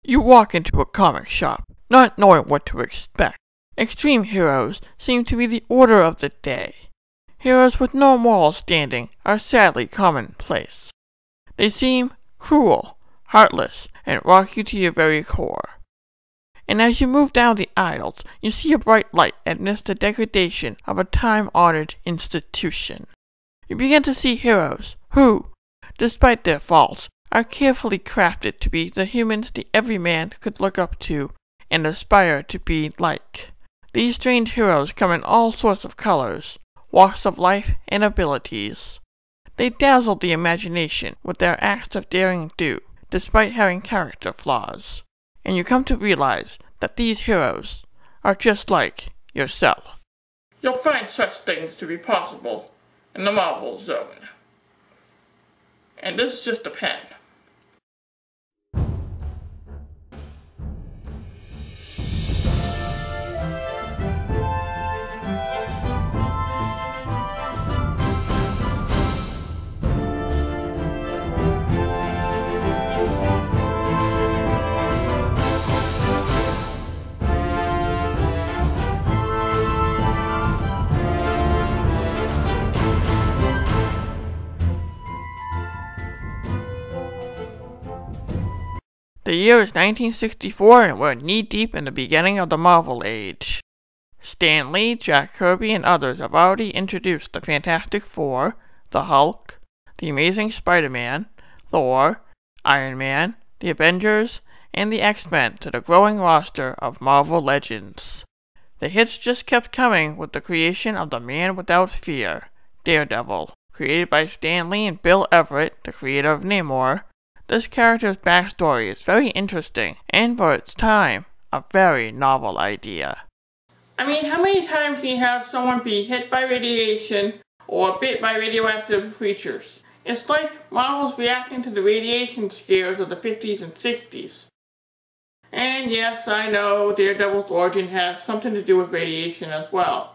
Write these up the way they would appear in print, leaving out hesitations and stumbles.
You walk into a comic shop, not knowing what to expect. Extreme heroes seem to be the order of the day. Heroes with no moral standing are sadly commonplace. They seem cruel, heartless, and rock you to your very core. And as you move down the aisles, you see a bright light amidst the degradation of a time-honored institution. You begin to see heroes who, despite their faults, are carefully crafted to be the humans the every man could look up to and aspire to be like. These strange heroes come in all sorts of colors, walks of life, and abilities. They dazzle the imagination with their acts of daring do, despite having character flaws. And you come to realize that these heroes are just like yourself. You'll find such things to be possible in the Marvel Zone. And this is just a pen. The year is 1964 and we're knee-deep in the beginning of the Marvel Age. Stan Lee, Jack Kirby, and others have already introduced the Fantastic Four, the Hulk, the Amazing Spider-Man, Thor, Iron Man, the Avengers, and the X-Men to the growing roster of Marvel Legends. The hits just kept coming with the creation of the Man Without Fear, Daredevil. Created by Stan Lee and Bill Everett, the creator of Namor, this character's backstory is very interesting, and for its time, a very novel idea. I mean, how many times can you have someone be hit by radiation or bit by radioactive creatures? It's like Marvel's reacting to the radiation scares of the 50s and 60s. And yes, I know Daredevil's origin has something to do with radiation as well.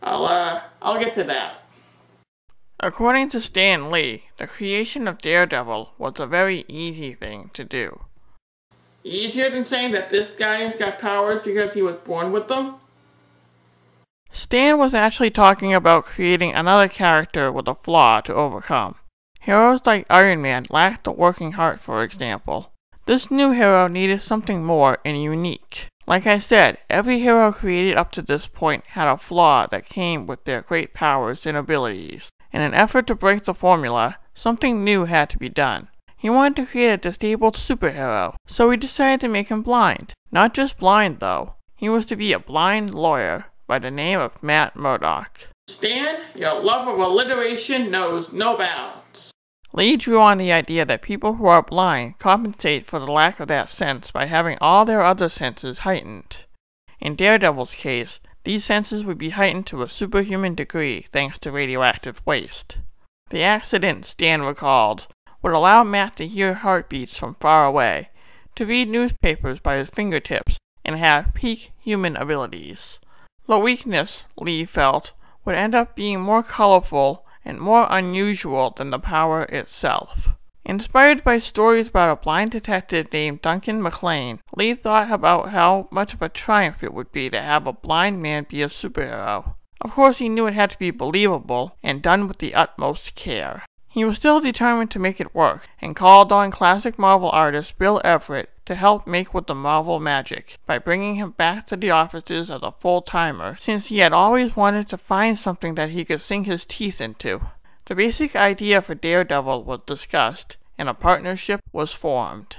I'll get to that. According to Stan Lee, the creation of Daredevil was a very easy thing to do. Easier than saying that this guy's got powers because he was born with them? Stan was actually talking about creating another character with a flaw to overcome. Heroes like Iron Man lacked a working heart, for example. This new hero needed something more and unique. Like I said, every hero created up to this point had a flaw that came with their great powers and abilities. In an effort to break the formula, something new had to be done. He wanted to create a disabled superhero, so he decided to make him blind. Not just blind, though. He was to be a blind lawyer by the name of Matt Murdock. Stan, your love of alliteration knows no bounds. Lee drew on the idea that people who are blind compensate for the lack of that sense by having all their other senses heightened. In Daredevil's case, these senses would be heightened to a superhuman degree thanks to radioactive waste. The accident, Stan recalled, would allow Matt to hear heartbeats from far away, to read newspapers by his fingertips, and have peak human abilities. The weakness, Lee felt, would end up being more colorful and more unusual than the power itself. Inspired by stories about a blind detective named Duncan MacLean, Lee thought about how much of a triumph it would be to have a blind man be a superhero. Of course, he knew it had to be believable and done with the utmost care. He was still determined to make it work, and called on classic Marvel artist Bill Everett to help make with the Marvel magic by bringing him back to the offices as a full-timer, since he had always wanted to find something that he could sink his teeth into. The basic idea for Daredevil was discussed, and a partnership was formed.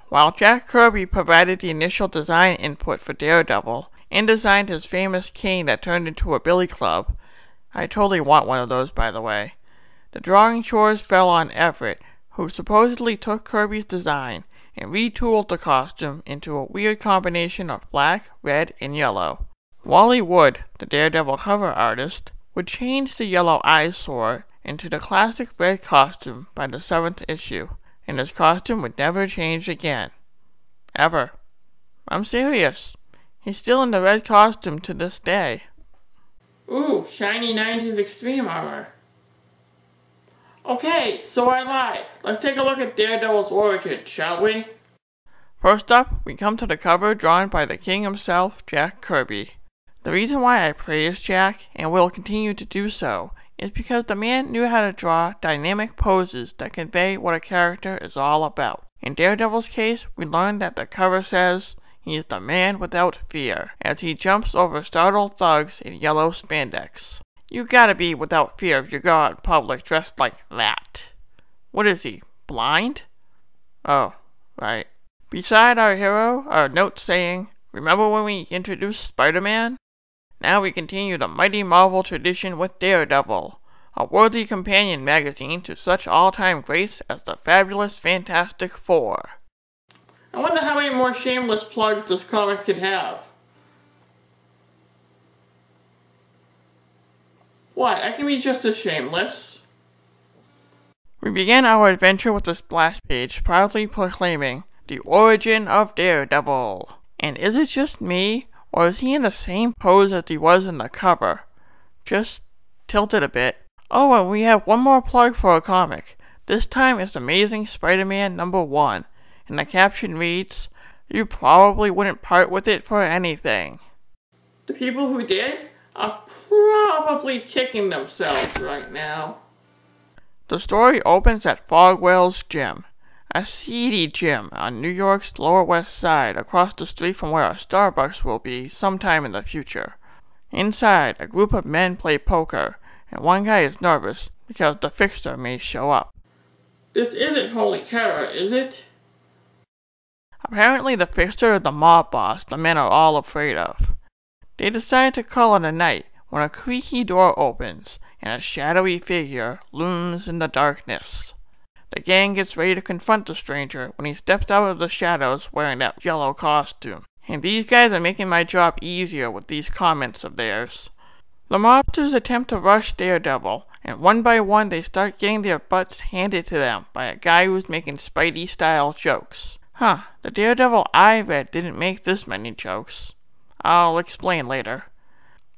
While Jack Kirby provided the initial design input for Daredevil, and designed his famous cane that turned into a billy club — I totally want one of those, by the way — the drawing chores fell on Everett, who supposedly took Kirby's design and retooled the costume into a weird combination of black, red, and yellow. Wally Wood, the Daredevil cover artist, would change the yellow eyesore into the classic red costume by the 7th issue, and his costume would never change again. Ever. I'm serious. He's still in the red costume to this day. Ooh, shiny 90s extreme armor. Okay, so I lied. Let's take a look at Daredevil's origin, shall we? First up, we come to the cover drawn by the king himself, Jack Kirby. The reason why I praise Jack, and will continue to do so, is because the man knew how to draw dynamic poses that convey what a character is all about. In Daredevil's case, we learn that the cover says, "He is the man without fear," as he jumps over startled thugs in yellow spandex. You gotta be without fear if you go out in public dressed like that. What is he, blind? Oh, right. Beside our hero are notes saying, "Remember when we introduced Spider-Man?" Now we continue the mighty Marvel tradition with Daredevil, a worthy companion magazine to such all-time greats as the fabulous Fantastic Four. I wonder how many more shameless plugs this comic could have. What? I can be just as shameless. We begin our adventure with a splash page proudly proclaiming the origin of Daredevil. And is it just me, or is he in the same pose as he was in the cover? Just tilted a bit. Oh, and we have one more plug for a comic. This time it's Amazing Spider-Man #1, and the caption reads, "You probably wouldn't part with it for anything." The people who did are probably kicking themselves right now. The story opens at Fogwell's Gym, a seedy gym on New York's Lower West Side across the street from where a Starbucks will be sometime in the future. Inside, a group of men play poker, and one guy is nervous because the fixer may show up. This isn't Holy Terror, is it? Apparently the fixer is the mob boss the men are all afraid of. They decide to call it a night when a creaky door opens and a shadowy figure looms in the darkness. The gang gets ready to confront the stranger when he steps out of the shadows wearing that yellow costume. And these guys are making my job easier with these comments of theirs. The mobsters attempt to rush Daredevil, and one by one they start getting their butts handed to them by a guy who's making Spidey-style jokes. The Daredevil I read didn't make this many jokes. I'll explain later.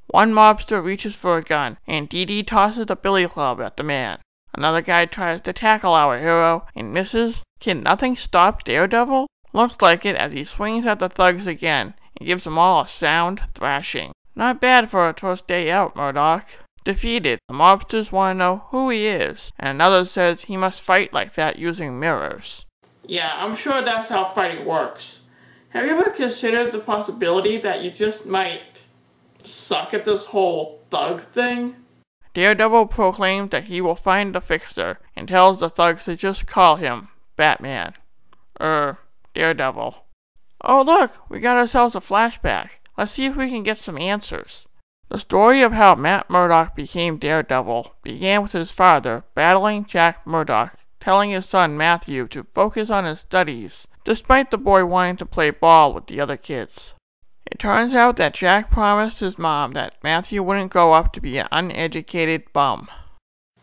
One mobster reaches for a gun, and Dee Dee tosses a billy club at the man. Another guy tries to tackle our hero, and misses. Can nothing stop Daredevil? Looks like it as he swings at the thugs again, and gives them all a sound thrashing. Not bad for a first day out, Murdoch. Defeated, the mobsters want to know who he is, and another says he must fight like that using mirrors. Yeah, I'm sure that's how fighting works. Have you ever considered the possibility that you just might suck at this whole thug thing? Daredevil proclaims that he will find the fixer, and tells the thugs to just call him Batman. Daredevil. Oh look, we got ourselves a flashback. Let's see if we can get some answers. The story of how Matt Murdock became Daredevil began with his father battling Jack Murdock, telling his son Matthew to focus on his studies, despite the boy wanting to play ball with the other kids. It turns out that Jack promised his mom that Matthew wouldn't grow up to be an uneducated bum.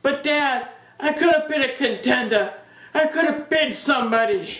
But Dad, I could have been a contender. I could have been somebody.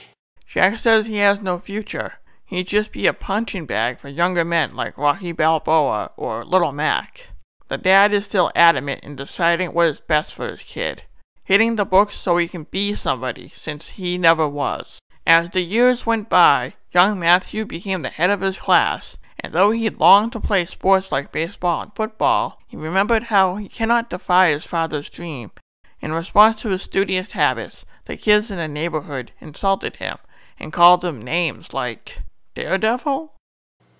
Jack says he has no future. He'd just be a punching bag for younger men like Rocky Balboa or Little Mac. The dad is still adamant in deciding what is best for his kid, hitting the books so he can be somebody since he never was. As the years went by, young Matthew became the head of his class, and though he longed to play sports like baseball and football, he remembered how he cannot defy his father's dream. In response to his studious habits, the kids in the neighborhood insulted him and called him names like Daredevil?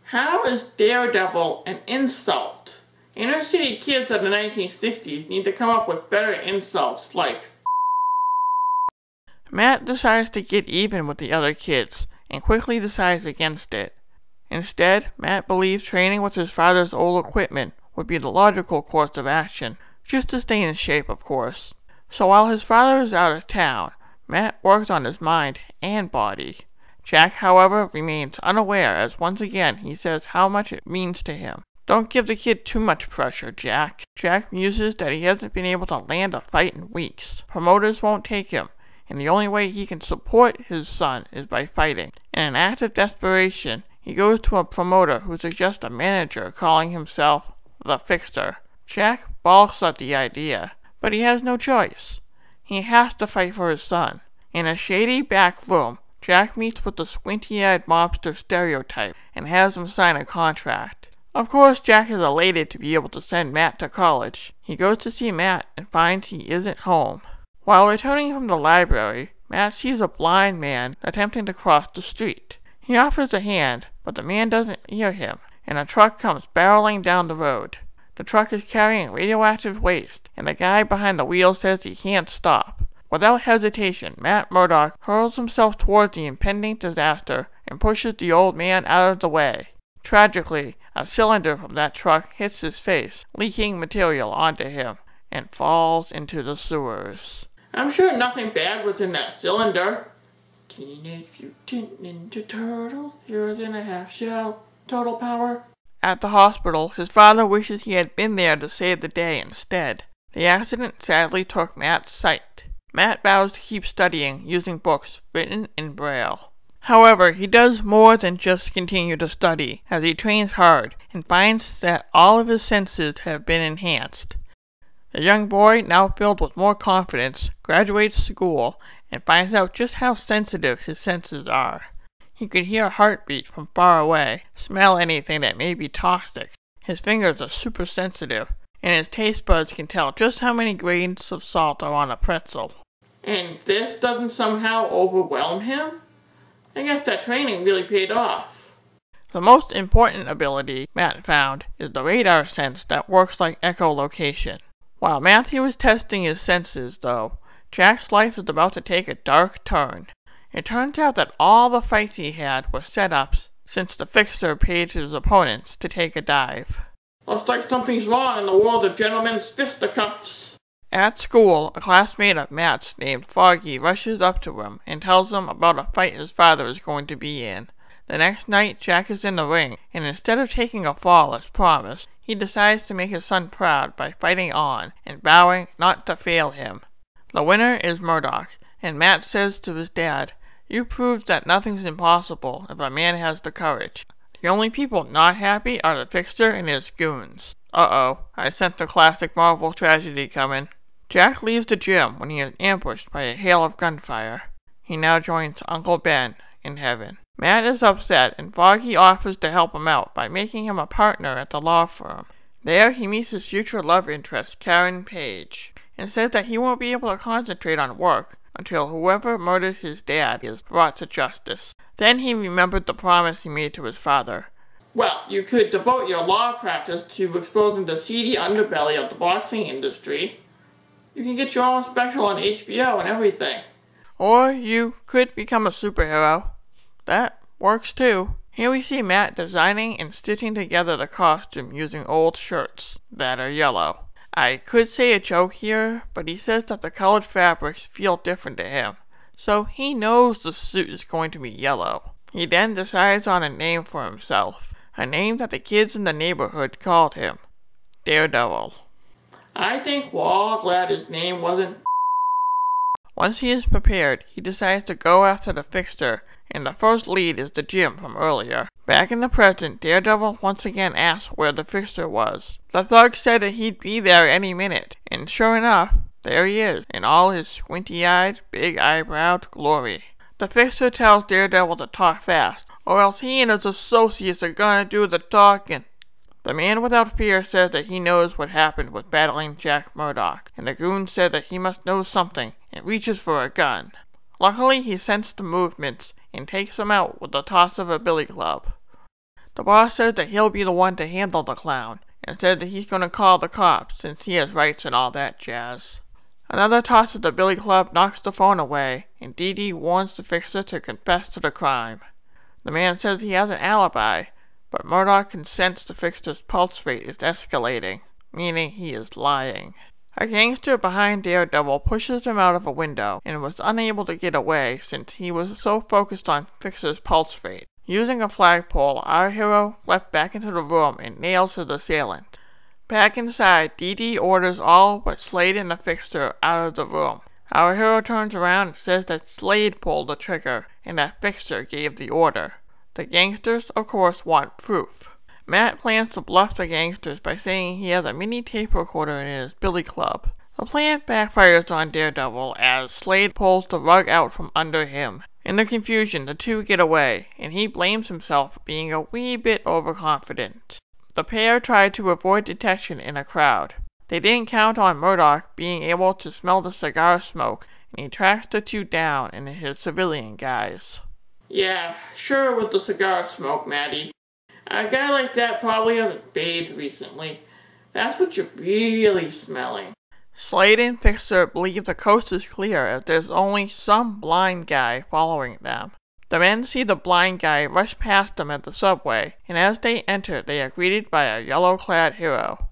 How is Daredevil an insult? Inner city kids of the 1960s need to come up with better insults like Matt decides to get even with the other kids, and quickly decides against it. Instead, Matt believes training with his father's old equipment would be the logical course of action, just to stay in shape, of course. So while his father is out of town, Matt works on his mind and body. Jack, however, remains unaware as once again he says how much it means to him. Don't give the kid too much pressure, Jack. Jack muses that he hasn't been able to land a fight in weeks. Promoters won't take him, and the only way he can support his son is by fighting. In an act of desperation, he goes to a promoter who suggests a manager calling himself the Fixer. Jack balks at the idea, but he has no choice. He has to fight for his son. In a shady back room, Jack meets with the squinty-eyed mobster stereotype and has him sign a contract. Of course, Jack is elated to be able to send Matt to college. He goes to see Matt and finds he isn't home. While returning from the library, Matt sees a blind man attempting to cross the street. He offers a hand, but the man doesn't hear him, and a truck comes barreling down the road. The truck is carrying radioactive waste, and the guy behind the wheel says he can't stop. Without hesitation, Matt Murdock hurls himself towards the impending disaster and pushes the old man out of the way. Tragically, a cylinder from that truck hits his face, leaking material onto him, and falls into the sewers. I'm sure nothing bad was in that cylinder. Teenage Mutant Ninja Turtles, heroes in a half shell, total power. At the hospital, his father wishes he had been there to save the day instead. The accident sadly took Matt's sight. Matt vows to keep studying using books written in Braille. However, he does more than just continue to study, as he trains hard and finds that all of his senses have been enhanced. The young boy, now filled with more confidence, graduates school and finds out just how sensitive his senses are. He could hear a heartbeat from far away, smell anything that may be toxic. His fingers are super sensitive, and his taste buds can tell just how many grains of salt are on a pretzel. And this doesn't somehow overwhelm him? I guess that training really paid off. The most important ability Matt found is the radar sense that works like echolocation. While Matthew is testing his senses, though, Jack's life is about to take a dark turn. It turns out that all the fights he had were setups, since the Fixer paid his opponents to take a dive. Looks like something's wrong in the world of gentlemen's fisticuffs. At school, a classmate of Matt's named Foggy rushes up to him and tells him about a fight his father is going to be in. The next night, Jack is in the ring, and instead of taking a fall as promised, he decides to make his son proud by fighting on and vowing not to fail him. The winner is Murdock, and Matt says to his dad, "You proved that nothing's impossible if a man has the courage. The only people not happy are the Fixer and his goons." Uh-oh, I sensed the classic Marvel tragedy coming. Jack leaves the gym when he is ambushed by a hail of gunfire. He now joins Uncle Ben in heaven. Matt is upset, and Foggy offers to help him out by making him a partner at the law firm. There, he meets his future love interest, Karen Page, and says that he won't be able to concentrate on work until whoever murdered his dad is brought to justice. Then he remembered the promise he made to his father. Well, you could devote your law practice to exposing the seedy underbelly of the boxing industry. You can get your own special on HBO and everything. Or you could become a superhero. That works too. Here we see Matt designing and stitching together the costume using old shirts that are yellow. I could say a joke here, but he says that the colored fabrics feel different to him, so he knows the suit is going to be yellow. He then decides on a name for himself, a name that the kids in the neighborhood called him, Daredevil. I think we're all glad his name wasn't. Once he is prepared, he decides to go after the Fixer, and the first lead is the gym from earlier. Back in the present, Daredevil once again asks where the Fixer was. The thug said that he'd be there any minute, and sure enough, there he is, in all his squinty-eyed, big-eyebrowed glory. The Fixer tells Daredevil to talk fast, or else he and his associates are gonna do the talking. The man without fear says that he knows what happened with battling Jack Murdock, and the goon said that he must know something, and reaches for a gun. Luckily, he sensed the movements, and takes him out with the toss of a billy club. The boss says that he'll be the one to handle the clown, and says that he's gonna call the cops, since he has rights and all that jazz. Another toss of the billy club knocks the phone away, and Dee Dee warns the Fixer to confess to the crime. The man says he has an alibi, but Murdock can sense the Fixer's pulse rate is escalating, meaning he is lying. A gangster behind Daredevil pushes him out of a window, and was unable to get away since he was so focused on Fixer's pulse rate. Using a flagpole, our hero leapt back into the room and nails his assailant. Back inside, Dee Dee orders all but Slade and the Fixer out of the room. Our hero turns around and says that Slade pulled the trigger, and that Fixer gave the order. The gangsters, of course, want proof. Matt plans to bluff the gangsters by saying he has a mini tape recorder in his billy club. The plan backfires on Daredevil as Slade pulls the rug out from under him. In the confusion, the two get away, and he blames himself for being a wee bit overconfident. The pair try to avoid detection in a crowd. They didn't count on Murdoch being able to smell the cigar smoke, and he tracks the two down in his civilian guise. Yeah, sure with the cigar smoke, Maddie. A guy like that probably hasn't bathed recently. That's what you're really smelling. Slade and Fixer believe the coast is clear as there's only some blind guy following them. The men see the blind guy rush past them at the subway, and as they enter, they are greeted by a yellow-clad hero.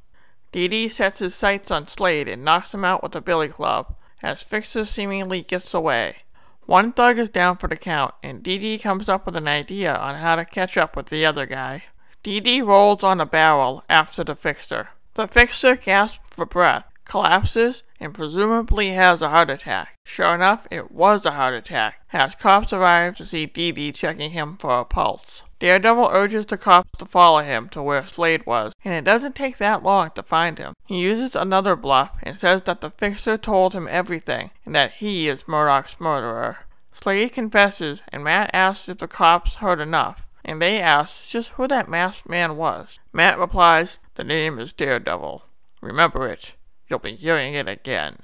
Dee Dee sets his sights on Slade and knocks him out with a billy club, as Fixer seemingly gets away. One thug is down for the count, and Dee Dee comes up with an idea on how to catch up with the other guy. Dee Dee rolls on a barrel after the Fixer. The Fixer gasps for breath, collapses, and presumably has a heart attack. Sure enough, it was a heart attack, as cops arrive to see Dee Dee checking him for a pulse. Daredevil urges the cops to follow him to where Slade was, and it doesn't take that long to find him. He uses another bluff and says that the Fixer told him everything, and that he is Murdoch's murderer. Slade confesses, and Matt asks if the cops heard enough, and they ask just who that masked man was. Matt replies, "The name is Daredevil. Remember it. You'll be hearing it again."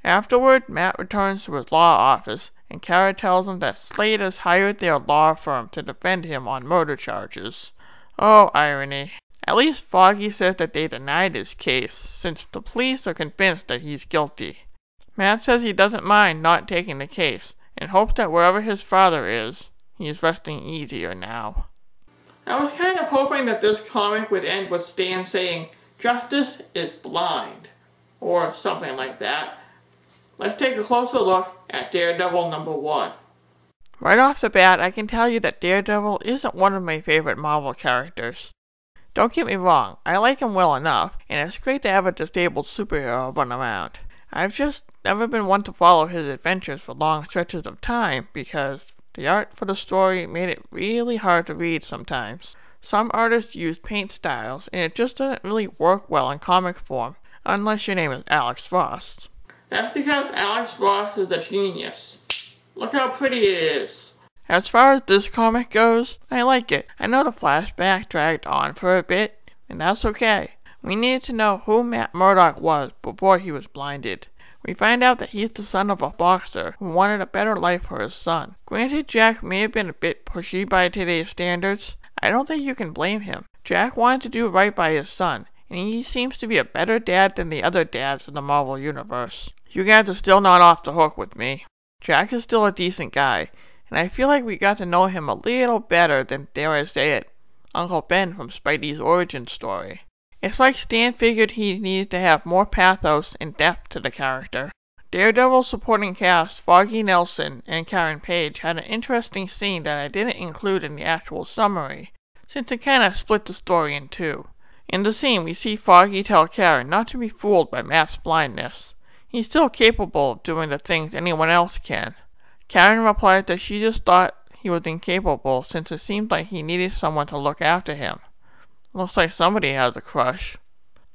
Afterward, Matt returns to his law office, and Kara tells him that Slade has hired their law firm to defend him on murder charges. Oh, irony. At least Foggy says that they denied his case, since the police are convinced that he's guilty. Matt says he doesn't mind not taking the case, and hopes that wherever his father is, he is resting easier now. I was kind of hoping that this comic would end with Stan saying, "Justice is blind," or something like that. Let's take a closer look at Daredevil number 1. Right off the bat, I can tell you that Daredevil isn't one of my favorite Marvel characters. Don't get me wrong, I like him well enough, and it's great to have a disabled superhero run around. I've just never been one to follow his adventures for long stretches of time because the art for the story made it really hard to read sometimes. Some artists use paint styles, and it just doesn't really work well in comic form, unless your name is Alex Ross. That's because Alex Ross is a genius. Look how pretty it is. As far as this comic goes, I like it. I know the flashback dragged on for a bit, and that's okay. We needed to know who Matt Murdock was before he was blinded. We find out that he's the son of a boxer who wanted a better life for his son. Granted, Jack may have been a bit pushy by today's standards. I don't think you can blame him. Jack wanted to do right by his son, and he seems to be a better dad than the other dads in the Marvel Universe. You guys are still not off the hook with me. Jack is still a decent guy, and I feel like we got to know him a little better than, dare I say it, Uncle Ben from Spidey's origin story. It's like Stan figured he needed to have more pathos and depth to the character. Daredevil's supporting cast, Foggy Nelson and Karen Page, had an interesting scene that I didn't include in the actual summary, since it kinda split the story in two. In the scene, we see Foggy tell Karen not to be fooled by Matt's blindness. He's still capable of doing the things anyone else can. Karen replies that she just thought he was incapable since it seemed like he needed someone to look after him. Looks like somebody has a crush.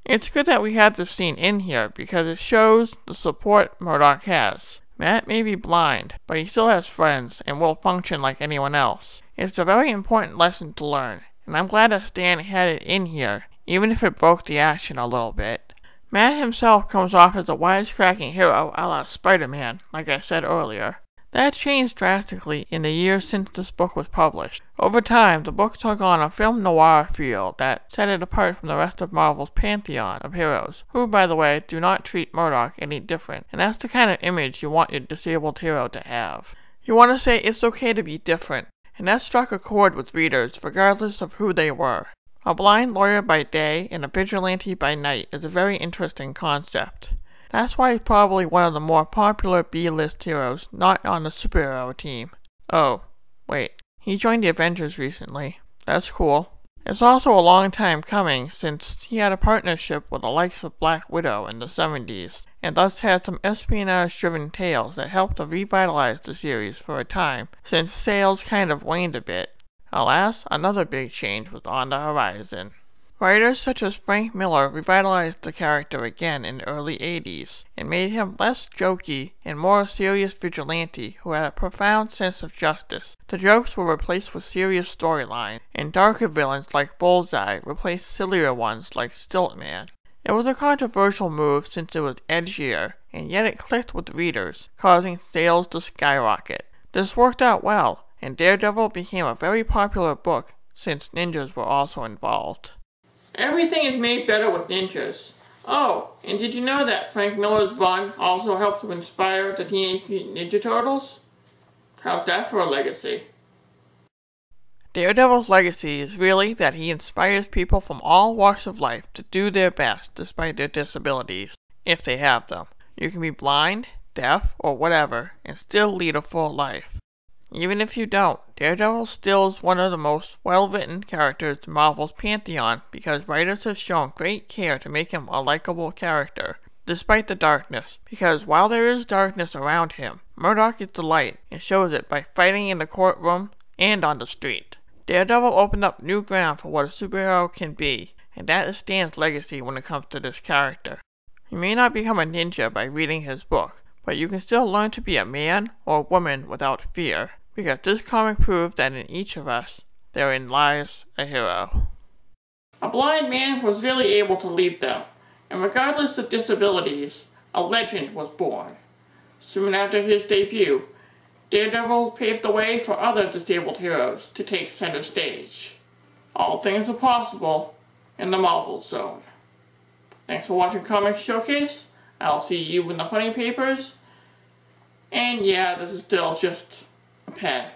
It's good that we had this scene in here because it shows the support Murdoch has. Matt may be blind, but he still has friends and will function like anyone else. It's a very important lesson to learn, and I'm glad that Stan had it in here, even if it broke the action a little bit. Matt himself comes off as a wisecracking hero a la Spider-Man, like I said earlier. That changed drastically in the years since this book was published. Over time, the book took on a film noir feel that set it apart from the rest of Marvel's pantheon of heroes, who, by the way, do not treat Murdoch any different, and that's the kind of image you want your disabled hero to have. You want to say it's okay to be different, and that struck a chord with readers regardless of who they were. A blind lawyer by day and a vigilante by night is a very interesting concept. That's why he's probably one of the more popular B-list heroes not on the superhero team. Oh, wait, he joined the Avengers recently. That's cool. It's also a long time coming since he had a partnership with the likes of Black Widow in the 70s, and thus had some espionage-driven tales that helped to revitalize the series for a time, since sales kind of waned a bit. Alas, another big change was on the horizon. Writers such as Frank Miller revitalized the character again in the early 80s and made him less jokey and more a serious vigilante who had a profound sense of justice. The jokes were replaced with serious storylines, and darker villains like Bullseye replaced sillier ones like Stiltman. It was a controversial move since it was edgier, and yet it clicked with readers, causing sales to skyrocket. This worked out well, and Daredevil became a very popular book since ninjas were also involved. Everything is made better with ninjas. Oh, and did you know that Frank Miller's run also helped to inspire the Teenage Mutant Ninja Turtles? How's that for a legacy? Daredevil's legacy is really that he inspires people from all walks of life to do their best despite their disabilities, if they have them. You can be blind, deaf, or whatever, and still lead a full life. Even if you don't, Daredevil still is one of the most well-written characters in Marvel's pantheon because writers have shown great care to make him a likable character, despite the darkness, because while there is darkness around him, Murdock is the light and shows it by fighting in the courtroom and on the street. Daredevil opened up new ground for what a superhero can be, and that is Stan's legacy when it comes to this character. You may not become a ninja by reading his book, but you can still learn to be a man or woman without fear, because this comic proves that in each of us, therein lies a hero. A blind man was really able to lead them, and regardless of disabilities, a legend was born. Soon after his debut, Daredevil paved the way for other disabled heroes to take center stage. All things are possible in the Marvel Zone. Thanks for watching Comics Showcase. I'll see you in the funny papers. And yeah, this is still just a pen.